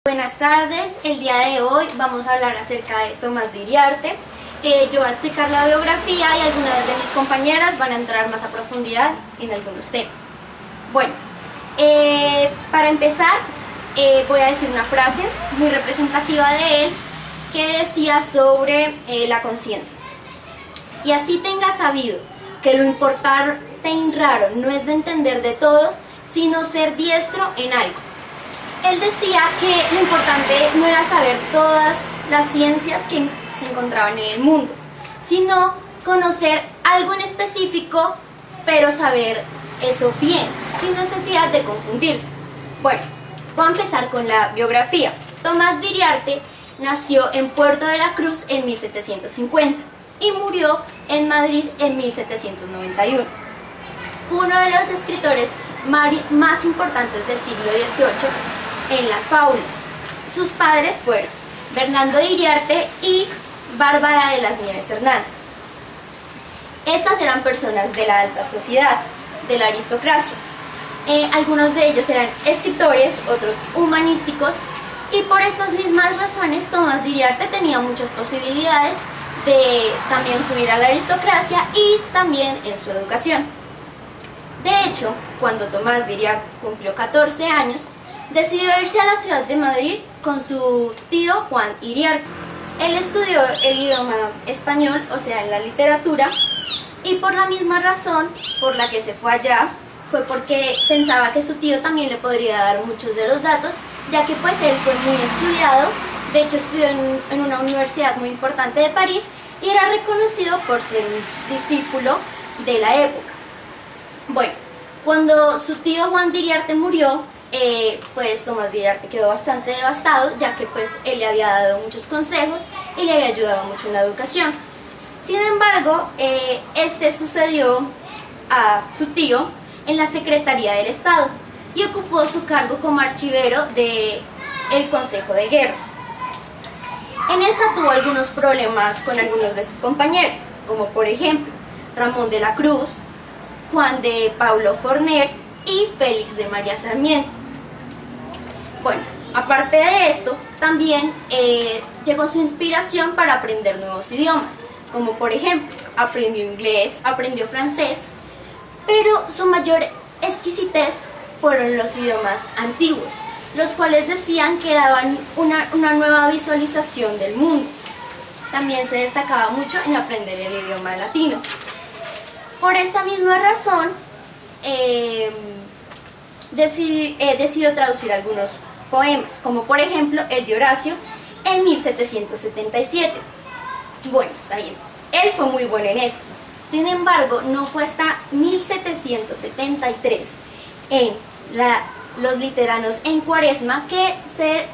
Buenas tardes, el día de hoy vamos a hablar acerca de Tomás de Iriarte. Yo voy a explicar la biografía y algunas de mis compañeras van a entrar más a profundidad en algunos temas. Bueno, para empezar voy a decir una frase muy representativa de él que decía sobre la conciencia. Y así tengas sabido que lo importante y raro no es de entender de todo, sino ser diestro en algo. Él decía que lo importante no era saber todas las ciencias que se encontraban en el mundo, sino conocer algo en específico, pero saber eso bien, sin necesidad de confundirse. Bueno, voy a empezar con la biografía. Tomás de Iriarte nació en Puerto de la Cruz en 1750 y murió en Madrid en 1791. Fue uno de los escritores más importantes del siglo XVIII en las fábulas. Sus padres fueron Bernardo de Iriarte y Bárbara de las Nieves Hernández. Estas eran personas de la alta sociedad, de la aristocracia. Algunos de ellos eran escritores, otros humanísticos, y por estas mismas razones Tomás de Iriarte tenía muchas posibilidades de también subir a la aristocracia y también en su educación. De hecho, cuando Tomás de Iriarte cumplió 14 años, decidió irse a la ciudad de Madrid con su tío Juan Iriarte. Él estudió el idioma español, o sea, en la literatura, y por la misma razón por la que se fue allá, fue porque pensaba que su tío también le podría dar muchos de los datos, ya que pues él fue muy estudiado, de hecho estudió en una universidad muy importante de París y era reconocido por ser un discípulo de la época. Bueno, cuando su tío Juan de Iriarte murió, pues Tomás de Iriarte quedó bastante devastado, ya que pues él le había dado muchos consejos y le había ayudado mucho en la educación. Sin embargo, este sucedió a su tío en la Secretaría del Estado y ocupó su cargo como archivero del Consejo de Guerra. En esta tuvo algunos problemas con algunos de sus compañeros, como por ejemplo Ramón de la Cruz, Juan de Paulo Forner y Félix de María Sarmiento. Bueno, aparte de esto, también llegó su inspiración para aprender nuevos idiomas, como por ejemplo, aprendió inglés, aprendió francés, pero su mayor exquisitez fueron los idiomas antiguos, los cuales decían que daban una nueva visualización del mundo. También se destacaba mucho en aprender el idioma latino. Por esta misma razón, decidió traducir algunos poemas, como por ejemplo el de Horacio en 1777. Bueno, está bien, él fue muy bueno en esto. Sin embargo, no fue hasta 1773 en los literanos en Cuaresma que se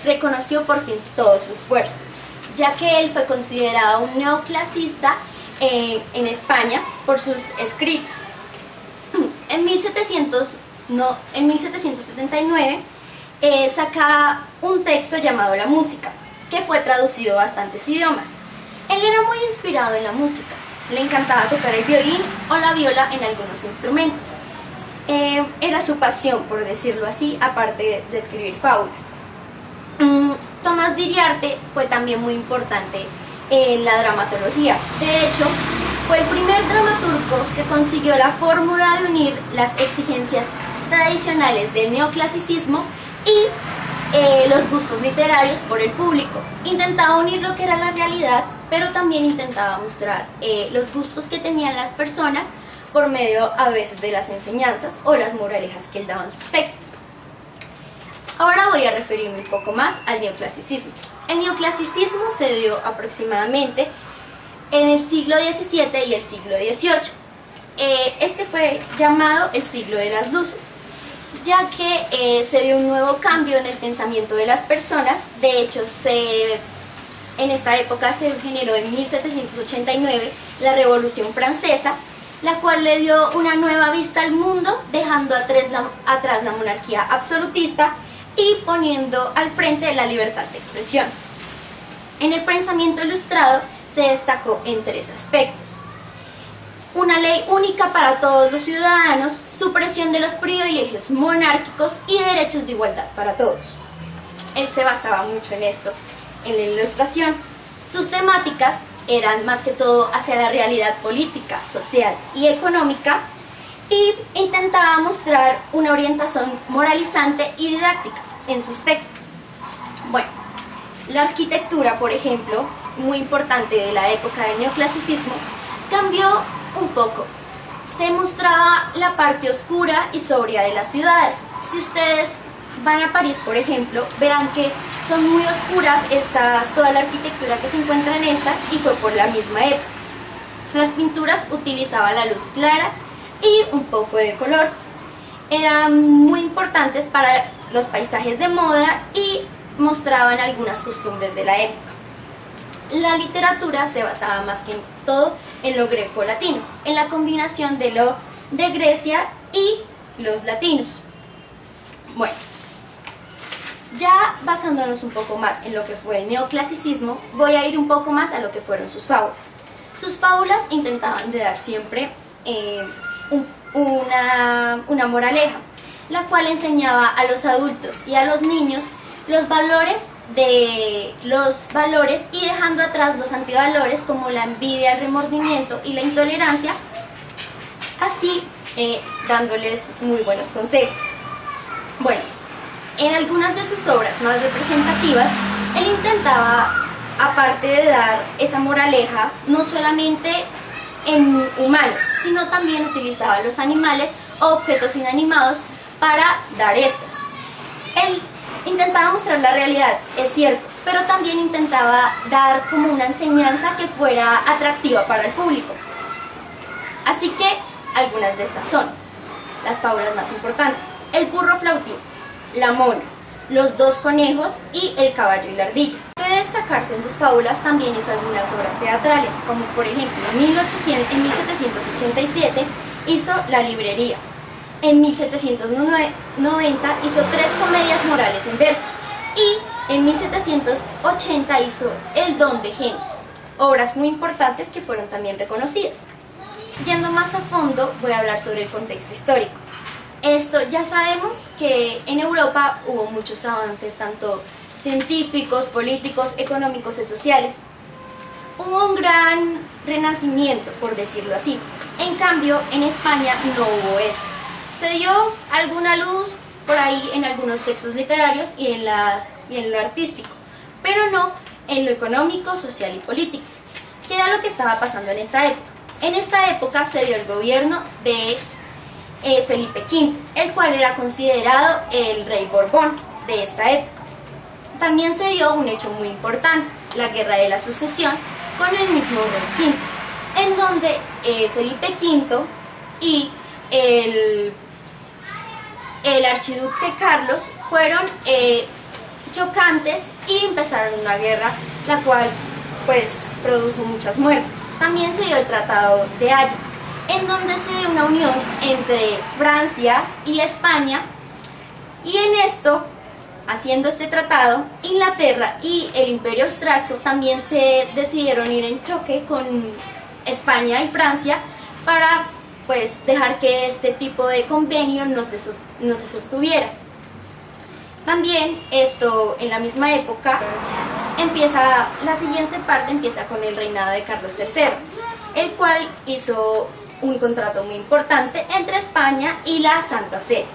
reconoció por fin todo su esfuerzo, ya que él fue considerado un neoclasista en España por sus escritos. En 1779 saca un texto llamado La Música, que fue traducido a bastantes idiomas. Él era muy inspirado en la música, le encantaba tocar el violín o la viola en algunos instrumentos. Era su pasión, por decirlo así, aparte de escribir fábulas. Tomás de Iriarte fue también muy importante en la dramatología. De hecho, fue el primer dramaturgo que consiguió la fórmula de unir las exigencias tradicionales del neoclasicismo y los gustos literarios por el público. Intentaba unir lo que era la realidad, pero también intentaba mostrar los gustos que tenían las personas por medio a veces de las enseñanzas o las moralejas que él daba en sus textos. Ahora voy a referirme un poco más al neoclasicismo. El neoclasicismo se dio aproximadamente en el siglo XVII y el siglo XVIII. Este fue llamado el siglo de las luces, ya que se dio un nuevo cambio en el pensamiento de las personas. De hecho, en esta época se generó en 1789 la Revolución Francesa, la cual le dio una nueva vista al mundo, dejando atrás la monarquía absolutista y poniendo al frente la libertad de expresión. En el pensamiento ilustrado se destacó en tres aspectos: una ley única para todos los ciudadanos, supresión de los privilegios monárquicos y derechos de igualdad para todos. él se basaba mucho en esto, en la ilustración. Sus temáticas eran más que todo hacia la realidad política, social y económica, y intentaba mostrar una orientación moralizante y didáctica en sus textos. Bueno, la arquitectura, por ejemplo, muy importante de la época del neoclasicismo, cambió un poco. Se mostraba la parte oscura y sobria de las ciudades. Si ustedes van a París, por ejemplo, verán que son muy oscuras toda la arquitectura que se encuentra en esta, y fue por la misma época. Las pinturas utilizaban la luz clara y un poco de color. Eran muy importantes para los paisajes de moda y mostraban algunas costumbres de la época. La literatura se basaba más que en todo en lo greco-latino, en la combinación de lo de Grecia y los latinos. Bueno, ya basándonos un poco más en lo que fue el neoclasicismo, voy a ir un poco más a lo que fueron sus fábulas. Sus fábulas intentaban de dar siempre una moraleja, la cual enseñaba a los adultos y a los niños los valores y dejando atrás los antivalores como la envidia, el remordimiento y la intolerancia, así dándoles muy buenos consejos. Bueno, en algunas de sus obras más representativas, él intentaba, aparte de dar esa moraleja, no solamente en humanos, sino también utilizaba los animales o objetos inanimados para dar estas. Él intentaba mostrar la realidad, es cierto, pero también intentaba dar como una enseñanza que fuera atractiva para el público. Así que algunas de estas son las fábulas más importantes: el burro flautista, la mona, los dos conejos y el caballo y la ardilla. Debe destacarse en sus fábulas, también hizo algunas obras teatrales, como por ejemplo en 1787 hizo La librería. En 1790 hizo 3 comedias morales en versos, y en 1780 hizo El don de gentes, obras muy importantes que fueron también reconocidas. Yendo más a fondo, voy a hablar sobre el contexto histórico. Esto ya sabemos que en Europa hubo muchos avances, tanto científicos, políticos, económicos y sociales. Hubo un gran renacimiento, por decirlo así. En cambio, en España no hubo esto. Se dio alguna luz por ahí en algunos textos literarios y en lo artístico, pero no en lo económico, social y político. ¿Qué era lo que estaba pasando en esta época? En esta época se dio el gobierno de Felipe V, el cual era considerado el rey Borbón de esta época. También se dio un hecho muy importante, la Guerra de la Sucesión, con el mismo rey V, en donde Felipe V y el archiduque Carlos fueron chocantes y empezaron una guerra, la cual pues produjo muchas muertes. También se dio el Tratado de Haya, en donde se dio una unión entre Francia y España, y en esto, haciendo este tratado, Inglaterra y el Imperio Austríaco también se decidieron ir en choque con España y Francia para pues dejar que este tipo de convenio no se sostuviera. También esto, en la misma época, la siguiente parte empieza con el reinado de Carlos III, el cual hizo un contrato muy importante entre España y la Santa Sede.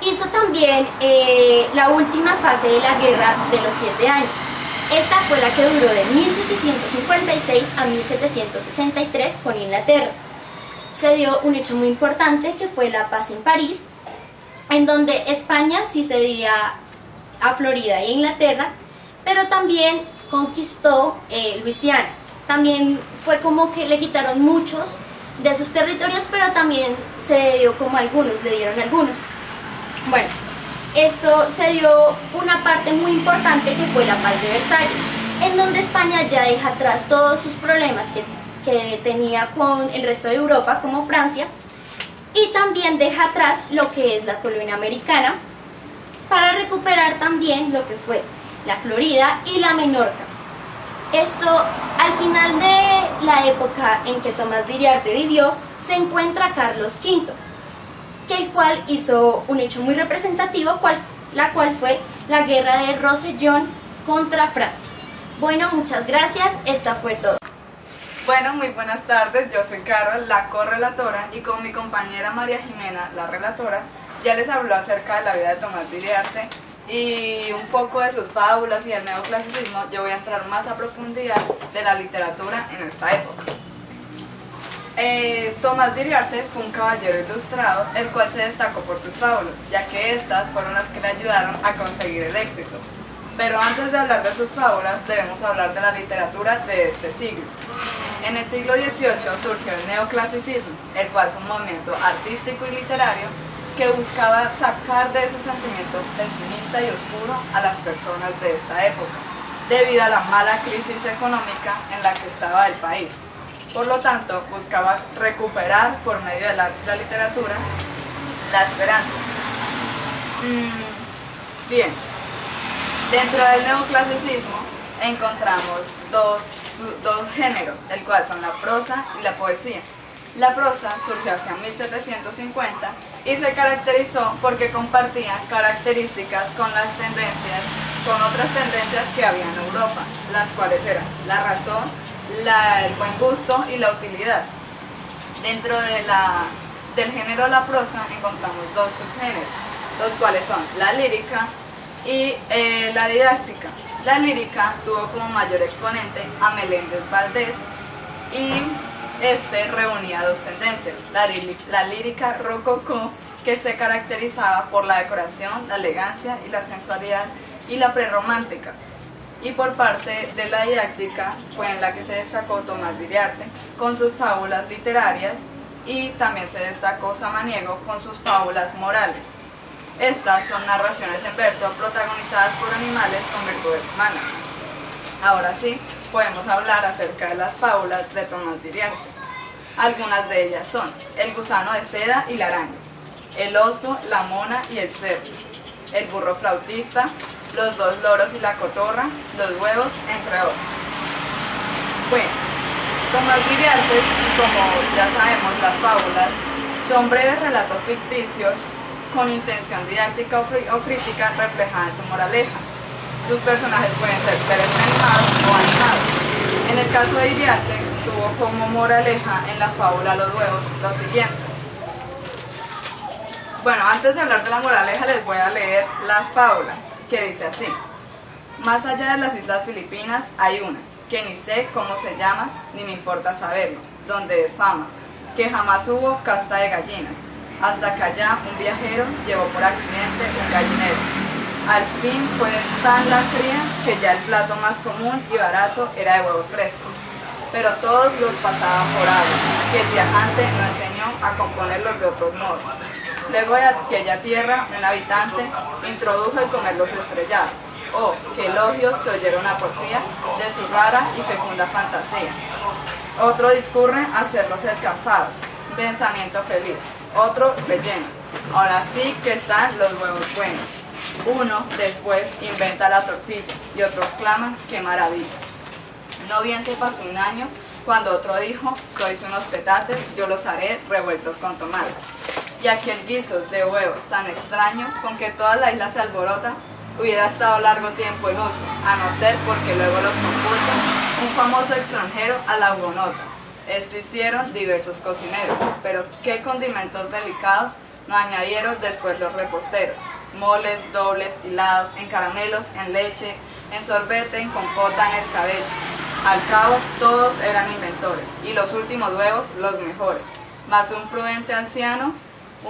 Hizo también la última fase de la Guerra de los 7 años. Esta fue la que duró de 1756 a 1763 con Inglaterra. Se dio un hecho muy importante, que fue la paz en París, en donde España sí cedía a Florida e Inglaterra, pero también conquistó Luisiana. También fue como que le quitaron muchos de sus territorios, pero también se dio como algunos, le dieron algunos. Bueno, esto se dio una parte muy importante, que fue la paz de Versalles, en donde España ya deja atrás todos sus problemas que tenía con el resto de Europa, como Francia, y también deja atrás lo que es la colonia americana, para recuperar también lo que fue la Florida y la Menorca. Esto, al final de la época en que Tomás de Iriarte vivió, se encuentra Carlos V, el cual hizo un hecho muy representativo, la cual fue la guerra de Rosellón contra Francia. Bueno, muchas gracias, esta fue todo. Bueno, muy buenas tardes, yo soy Carol, la correlatora, y con mi compañera María Jimena, la relatora, ya les habló acerca de la vida de Tomás de Iriarte y un poco de sus fábulas y el neoclasicismo. Yo voy a entrar más a profundidad de la literatura en esta época. Tomás de Iriarte fue un caballero ilustrado, el cual se destacó por sus fábulas, ya que estas fueron las que le ayudaron a conseguir el éxito. Pero antes de hablar de sus fábulas, debemos hablar de la literatura de este siglo. En el siglo XVIII surgió el neoclasicismo, el cual fue un movimiento artístico y literario que buscaba sacar de ese sentimiento pesimista y oscuro a las personas de esta época, debido a la mala crisis económica en la que estaba el país. Por lo tanto, buscaba recuperar por medio del arte y la literatura la esperanza. Bien, dentro del neoclasicismo encontramos dos géneros, el cual son la prosa y la poesía. La prosa surgió hacia 1750 y se caracterizó porque compartía características con otras tendencias que había en Europa, las cuales eran la razón, el buen gusto y la utilidad. Dentro del género de la prosa encontramos dos subgéneros, los cuales son la lírica y la didáctica. La lírica tuvo como mayor exponente a Meléndez Valdés y este reunía dos tendencias, la lírica rococó, que se caracterizaba por la decoración, la elegancia y la sensualidad, y la prerromántica. Y por parte de la didáctica fue en la que se destacó Tomás de Iriarte con sus fábulas literarias, y también se destacó Samaniego con sus fábulas morales. Estas son narraciones en verso protagonizadas por animales con virtudes humanas. Ahora sí, podemos hablar acerca de las fábulas de Tomás de Iriarte. Algunas de ellas son el gusano de seda y la araña, el oso, la mona y el cerdo, el burro flautista, los dos loros y la cotorra, los huevos, entre otros. Bueno, Tomás de Iriarte, como ya sabemos, las fábulas son breves relatos ficticios con intención didáctica o crítica reflejada en su moraleja. Sus personajes pueden ser seres animados o animados. En el caso de Iriarte, tuvo como moraleja en la fábula Los huevos lo siguiente. Bueno, antes de hablar de la moraleja les voy a leer la fábula, que dice así: más allá de las islas Filipinas hay una, que ni sé cómo se llama, ni me importa saberlo, donde de fama, que jamás hubo casta de gallinas, hasta que allá un viajero llevó por accidente un gallinero. Al fin fue tan la cría que ya el plato más común y barato era de huevos frescos, pero todos los pasaban por agua, que el viajante no enseñó a componerlos de otros modos. Luego de aquella tierra, un habitante introdujo el comer los estrellados. Oh, qué elogios se oyeron a porfía de su rara y fecunda fantasía. Otro discurre a hacer los escafados, pensamiento feliz. Otro rellenos. Ahora sí que están los huevos buenos. Uno después inventa la tortilla y otros claman, qué maravilla. No bien se pasó un año cuando otro dijo, sois unos petates, yo los haré revueltos con tomates. Y aquel guiso de huevos tan extraño con que toda la isla se alborota, hubiera estado largo tiempo en uso, a no ser porque luego los compuso un famoso extranjero a la hugonota. Esto hicieron diversos cocineros, pero qué condimentos delicados no añadieron después los reposteros. Moles, dobles, hilados, en caramelos, en leche, en sorbete, en compota, en escabeche. Al cabo, todos eran inventores, y los últimos huevos los mejores. Mas un prudente anciano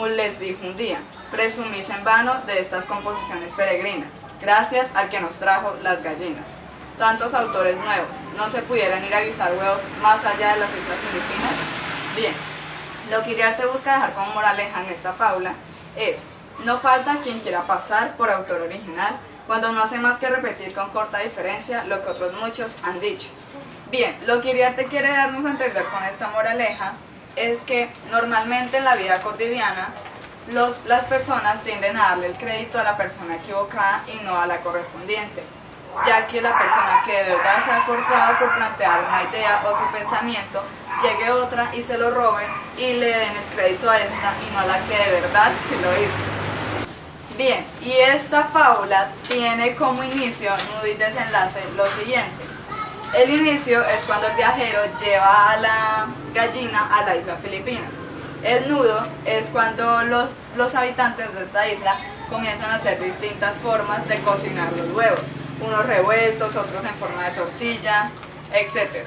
les dijo un día, presumís en vano de estas composiciones peregrinas, gracias al que nos trajo las gallinas. Tantos autores nuevos, ¿no se pudieran ir a guisar huevos más allá de las islas Filipinas? Bien, lo que Iriarte busca dejar como moraleja en esta fábula es: no falta quien quiera pasar por autor original cuando no hace más que repetir con corta diferencia lo que otros muchos han dicho. Bien, lo que Iriarte quiere darnos a entender con esta moraleja es que normalmente en la vida cotidiana las personas tienden a darle el crédito a la persona equivocada y no a la correspondiente, ya que la persona que de verdad se ha esforzado por plantear una idea o su pensamiento, llegue otra y se lo robe y le den el crédito a esta y no a la que de verdad sí lo hizo. Bien, y esta fábula tiene como inicio, nudo y desenlace lo siguiente. El inicio es cuando el viajero lleva a la gallina a la isla Filipinas. El nudo es cuando los habitantes de esta isla comienzan a hacer distintas formas de cocinar los huevos, unos revueltos, otros en forma de tortilla, etc.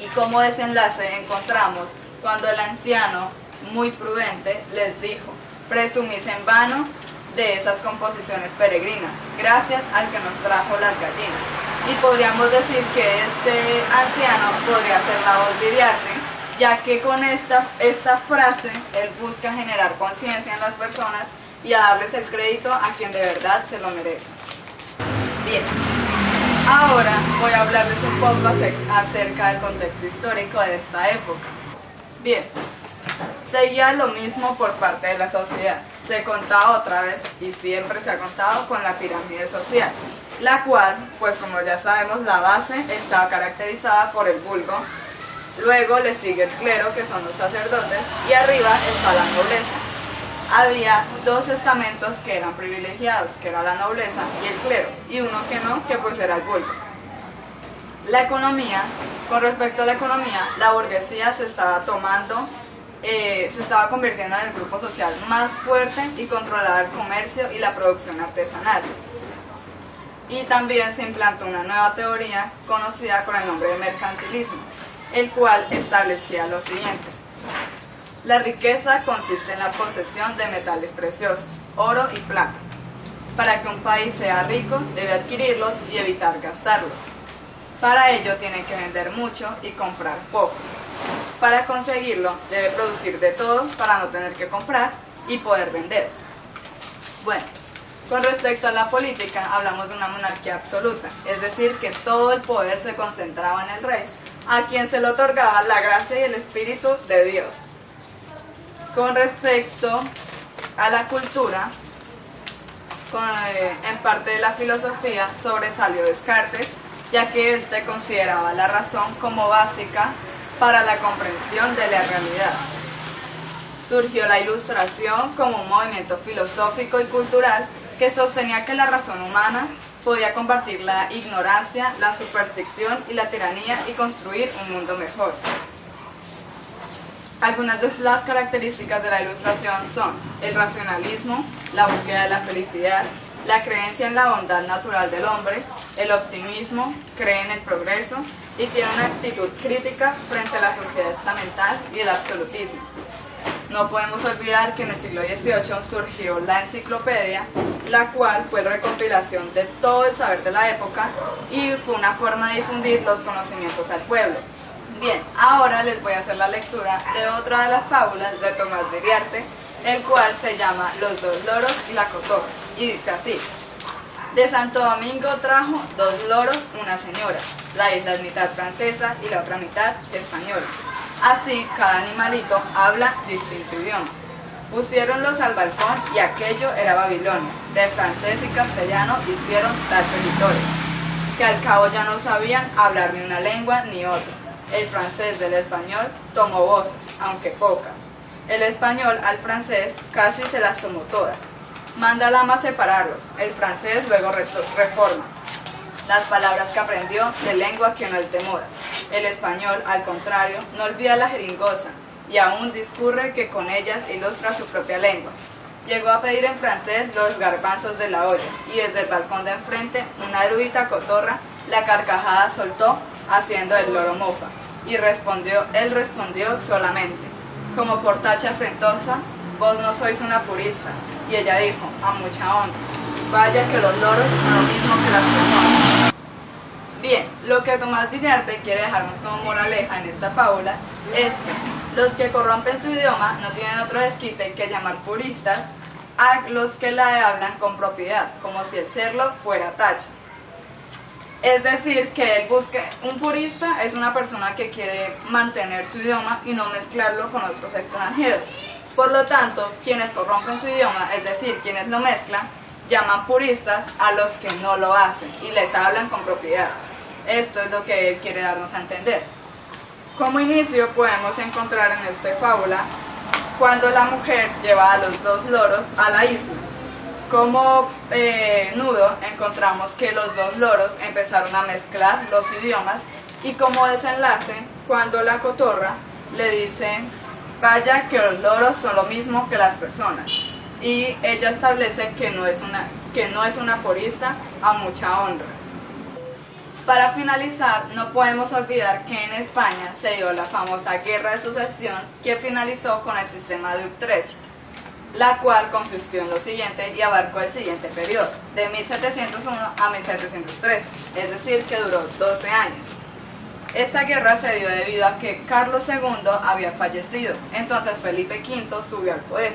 Y como desenlace encontramos cuando el anciano, muy prudente, les dijo: presumís en vano de esas composiciones peregrinas, gracias al que nos trajo las gallinas. Y podríamos decir que este anciano podría ser la voz de Iriarte, ya que con esta frase él busca generar conciencia en las personas y a darles el crédito a quien de verdad se lo merece. Bien, ahora voy a hablarles un poco acerca del contexto histórico de esta época. Bien, seguía lo mismo por parte de la sociedad. Se contaba otra vez, y siempre se ha contado, con la pirámide social, la cual, pues como ya sabemos, la base estaba caracterizada por el vulgo, luego le sigue el clero, que son los sacerdotes, y arriba está la nobleza. Había dos estamentos que eran privilegiados, que era la nobleza y el clero, y uno que no, que pues era el vulgo. La economía, con respecto a la economía, la burguesía se estaba convirtiendo en el grupo social más fuerte y controlaba el comercio y la producción artesanal. Y también se implantó una nueva teoría conocida con el nombre de mercantilismo, el cual establecía lo siguiente: la riqueza consiste en la posesión de metales preciosos, oro y plata. Para que un país sea rico, debe adquirirlos y evitar gastarlos. Para ello tiene que vender mucho y comprar poco. Para conseguirlo, debe producir de todo para no tener que comprar y poder vender. Bueno, con respecto a la política, hablamos de una monarquía absoluta, es decir, que todo el poder se concentraba en el rey, a quien se le otorgaba la gracia y el espíritu de Dios. Con respecto a la cultura, en parte de la filosofía sobresalió Descartes, ya que éste consideraba la razón como básica para la comprensión de la realidad. Surgió la Ilustración como un movimiento filosófico y cultural que sostenía que la razón humana podía combatir la ignorancia, la superstición y la tiranía y construir un mundo mejor. Algunas de las características de la Ilustración son el racionalismo, la búsqueda de la felicidad, la creencia en la bondad natural del hombre, el optimismo, cree en el progreso y tiene una actitud crítica frente a la sociedad estamental y el absolutismo. No podemos olvidar que en el siglo XVIII surgió la enciclopedia, la cual fue recopilación de todo el saber de la época y fue una forma de difundir los conocimientos al pueblo. Bien, ahora les voy a hacer la lectura de otra de las fábulas de Tomás de Iriarte, el cual se llama Los dos loros y la cotorra, y dice así: de Santo Domingo trajo 2 loros una señora, la isla es mitad francesa y la otra mitad española. Así cada animalito habla distinto idioma. Pusiéronlos al balcón y aquello era Babilonia, de francés y castellano hicieron tal territorio, que al cabo ya no sabían hablar ni una lengua ni otra. El francés del español tomó voces, aunque pocas. El español al francés casi se las tomó todas. Manda al ama separarlos, el francés luego reforma las palabras que aprendió de lengua que no es de moda. El español, al contrario, no olvida la jeringosa y aún discurre que con ellas ilustra su propia lengua. Llegó a pedir en francés los garbanzos de la olla y desde el balcón de enfrente una erudita cotorra la carcajada soltó haciendo el loro mofa. Y él respondió solamente, como por tacha afrentosa: vos no sois una purista. Y ella dijo, a mucha honra: vaya que los loros son lo mismo que las personas. Bien, lo que Tomás de Iriarte quiere dejarnos como moraleja en esta fábula es que los que corrompen su idioma no tienen otro desquite que llamar puristas a los que la hablan con propiedad, como si el serlo fuera tacha. Es decir, que un purista es una persona que quiere mantener su idioma y no mezclarlo con otros extranjeros. Por lo tanto, quienes corrompen su idioma, es decir, quienes lo mezclan, llaman puristas a los que no lo hacen y les hablan con propiedad. Esto es lo que él quiere darnos a entender. Como inicio podemos encontrar en esta fábula cuando la mujer lleva a los 2 loros a la isla. Como nudo encontramos que los dos loros empezaron a mezclar los idiomas y como desenlace cuando la cotorra le dice vaya que los loros son lo mismo que las personas y ella establece que no es una porista a mucha honra. Para finalizar, no podemos olvidar que en España se dio la famosa Guerra de Sucesión que finalizó con el sistema de Utrecht, la cual consistió en lo siguiente y abarcó el siguiente periodo, de 1701 a 1713, es decir, que duró 12 años. Esta guerra se dio debido a que Carlos II había fallecido, entonces Felipe V subió al poder,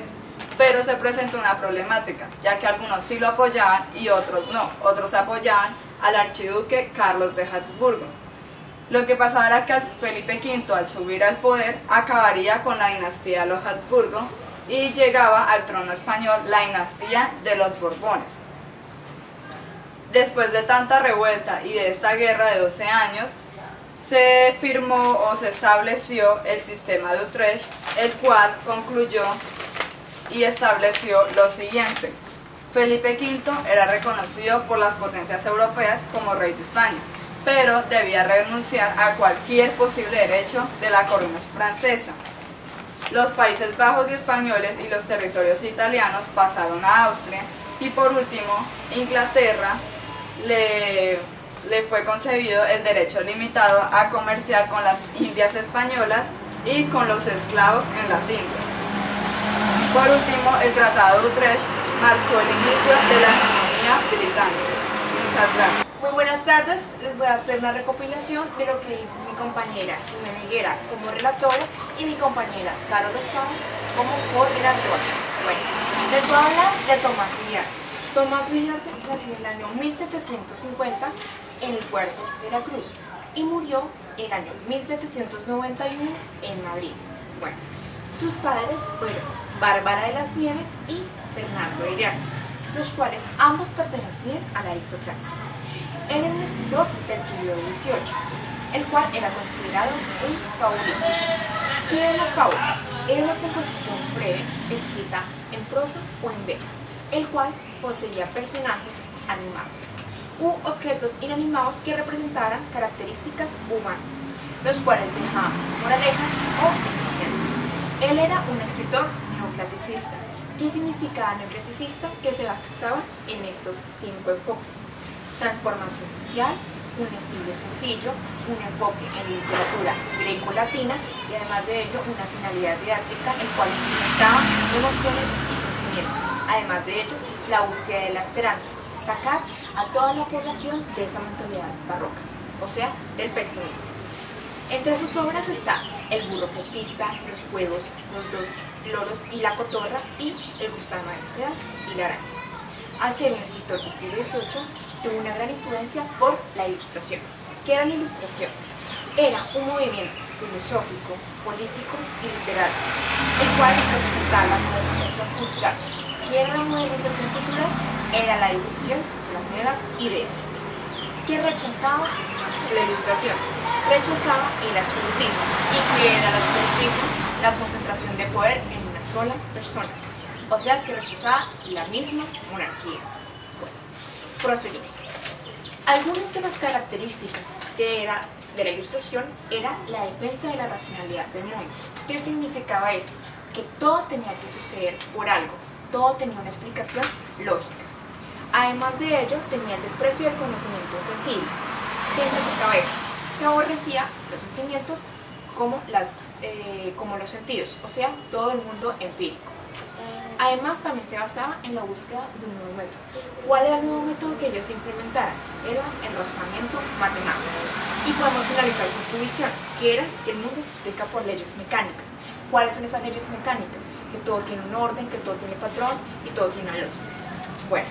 pero se presentó una problemática, ya que algunos sí lo apoyaban y otros no, otros apoyaban al archiduque Carlos de Habsburgo. Lo que pasaba era que Felipe V al subir al poder acabaría con la dinastía de los Habsburgo y llegaba al trono español la dinastía de los Borbones. Después de tanta revuelta y de esta guerra de 12 años, se firmó o se estableció el sistema de Utrecht, el cual concluyó y estableció lo siguiente. Felipe V era reconocido por las potencias europeas como rey de España, pero debía renunciar a cualquier posible derecho de la corona francesa. Los Países Bajos y españoles y los territorios italianos pasaron a Austria y por último Inglaterra le fue concedido el derecho limitado a comerciar con las Indias españolas y con los esclavos en las Indias. Por último, el Tratado de Utrecht marcó el inicio de la hegemonía británica. Muchas gracias. Muy buenas tardes, les voy a hacer una recopilación de lo que dijo mi compañera Jimena Higuera como relatora y mi compañera Carol Lozano como coordinadora. Bueno, les voy a hablar de Tomás Iriarte. Tomás Iriarte nació en el año 1750 en el puerto de la Cruz y murió en el año 1791 en Madrid. Bueno, sus padres fueron Bárbara de las Nieves y Bernardo Iriarte, los cuales ambos pertenecían a la aristocracia. Era un escritor del siglo XVIII, el cual era considerado un fabulista. ¿Qué era una fábula? Era una composición breve, escrita en prosa o en verso, el cual poseía personajes animados u objetos inanimados que representaran características humanas, los cuales dejaban moralejas o enseñanzas. Él era un escritor neoclasicista. ¿Qué significa neoclasicista? Que se basaba en estos 5 enfoques: transformación social, un estilo sencillo, un enfoque en literatura greco-latina y además de ello una finalidad didáctica, el cual implementaba emociones y sentimientos. Además de ello, la búsqueda de la esperanza, sacar a toda la población de esa mentalidad barroca, o sea, del pesimismo. Entre sus obras está El burro flautista, Los juegos, Los dos loros y la cotorra y El gusano de seda y la araña. Al ser un escritor del siglo XVIII, tuvo una gran influencia por la Ilustración. ¿Qué era la Ilustración? Era un movimiento filosófico, político y literario, el cual representaba la modernización cultural. ¿Qué era la modernización cultural? Era la difusión de las nuevas ideas. ¿Qué rechazaba la Ilustración? Rechazaba el absolutismo. ¿Y qué era el absolutismo? La concentración de poder en una sola persona. O sea, que rechazaba la misma monarquía. Bueno, proseguimos. Algunas de las características que era de la Ilustración era la defensa de la racionalidad del mundo. ¿Qué significaba eso? Que todo tenía que suceder por algo, todo tenía una explicación lógica. Además de ello, tenía el desprecio del conocimiento sensible. ¿Qué significaba eso? Que aborrecía los sentimientos como los sentidos, o sea, todo el mundo empírico. Además, también se basaba en la búsqueda de un nuevo método. ¿Cuál era el nuevo método que ellos implementaran? Era el razonamiento matemático. Y podemos finalizar con su visión, que era que el mundo se explica por leyes mecánicas. ¿Cuáles son esas leyes mecánicas? Que todo tiene un orden, que todo tiene patrón y todo tiene una lógica. Bueno,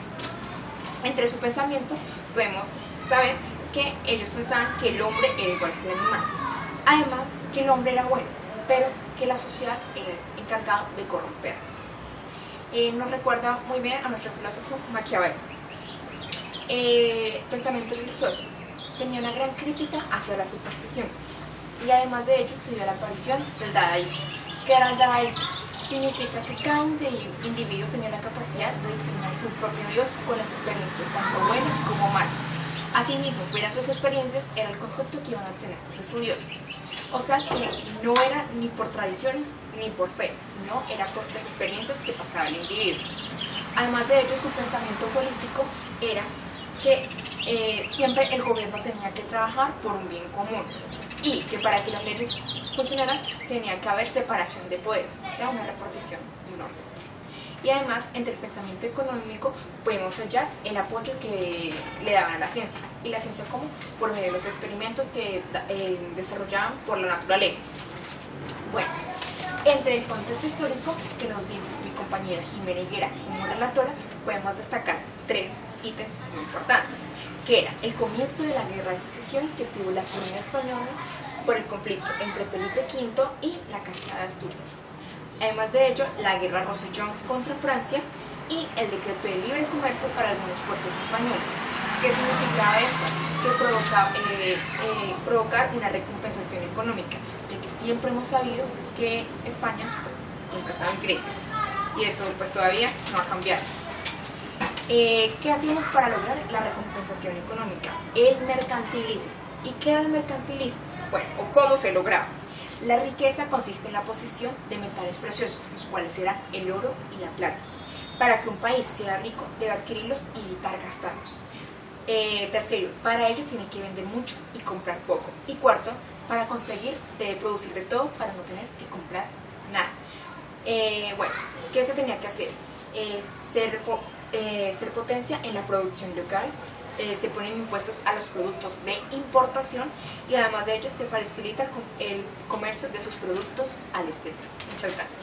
entre su pensamiento podemos saber que ellos pensaban que el hombre era igual que el animal. Además, que el hombre era bueno, pero que la sociedad era encargada de corromperlo. Nos recuerda muy bien a nuestro filósofo Maquiavelo. Pensamiento religioso. Tenía una gran crítica hacia las supersticiones y además de ello se dio la aparición del dadaísmo. ¿Qué era el dadaísmo? Significa que cada individuo tenía la capacidad capacidad de diseñar su propio Dios con las experiencias tanto buenas como malas. Asimismo, fuera sus experiencias era el concepto que iban a tener de su Dios. O sea que no era ni por tradiciones ni por fe, sino era por las experiencias que pasaba el individuo. Además de ello, su pensamiento político era que siempre el gobierno tenía que trabajar por un bien común y que para que las leyes funcionaran tenía que haber separación de poderes, o sea, una repartición y un orden. Y además, entre el pensamiento económico podemos hallar el apoyo que le daban a la ciencia. ¿Y la ciencia cómo? Por medio de los experimentos que desarrollaban por la naturaleza. Bueno, entre el contexto histórico que nos dio mi compañera Jimena Higuera como relatora, podemos destacar 3 ítems muy importantes, que era el comienzo de la Guerra de Sucesión que tuvo la corona española por el conflicto entre Felipe V y la Casa de Asturias. Además de ello, la guerra Rosellón contra Francia y el decreto de libre comercio para algunos puertos españoles. ¿Qué significaba esto? Que provocar una recompensación económica, ya que siempre hemos sabido que España pues, siempre estaba en crisis y eso pues todavía no ha cambiado. ¿Qué hacíamos para lograr la recompensación económica? El mercantilismo. ¿Y qué era el mercantilismo? Bueno, o cómo se lograba. La riqueza consiste en la posesión de metales preciosos, los cuales eran el oro y la plata. Para que un país sea rico, debe adquirirlos y evitar gastarlos. Tercero, para ello tiene que vender mucho y comprar poco. Y cuarto, para conseguir debe producir de todo para no tener que comprar nada. Bueno, ¿qué se tenía que hacer? Ser potencia en la producción local. Se ponen impuestos a los productos de importación y además de ello se facilita el comercio de sus productos al exterior. Muchas gracias.